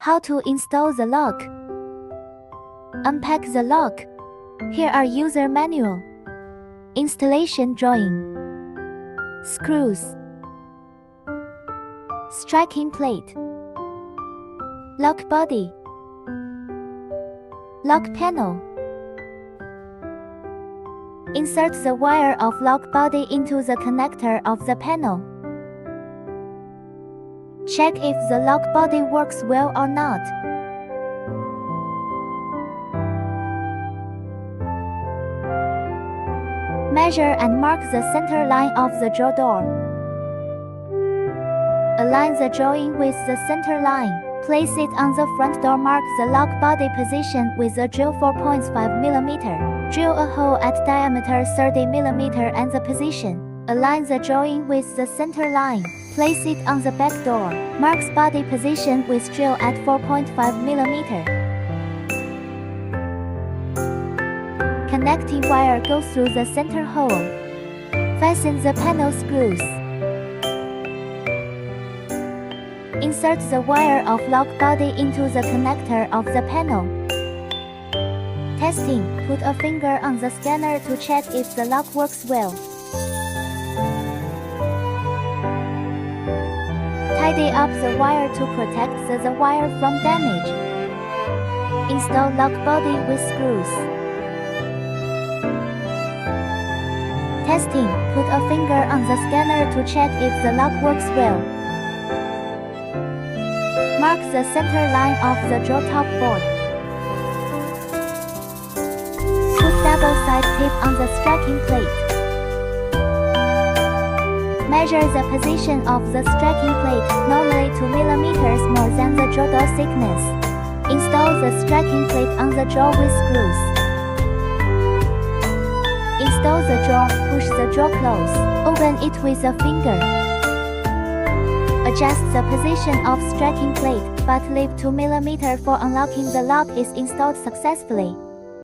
How to install the lock. Unpack the lock. Here are user manual, installation drawing, screws, striking plate, lock body, lock panel. Insert the wire of lock body into the connector of the panel. Check if the lock body works well or not. Measure and mark the center line of the draw door. Align the drawing with the center line. Place it on the front door. Mark the lock body position with a drill 4.5 mm. Drill a hole at diameter 30 mm and the position. Align the drawing with the center line. Place it on the back door. Marks body position with drill at 4.5 mm. Connecting wire goes through the center hole. Fasten the panel screws. Insert the wire of lock body into the connector of the panel. Testing. Put a finger on the scanner to check if the lock works well. Tidy up the wire to protect the wire from damage. Install lock body with screws. Testing. Put a finger on the scanner to check if the lock works well. Mark the center line of the draw top board. Put double-side tape on the striking plate. Measure the position of the striking plate, normally 2 mm more than the draw door thickness. Install the striking plate on the draw with screws. Install the draw, push the draw close. Open it with a finger. Adjust the position of striking plate, but leave 2 mm for unlocking. The lock is installed successfully.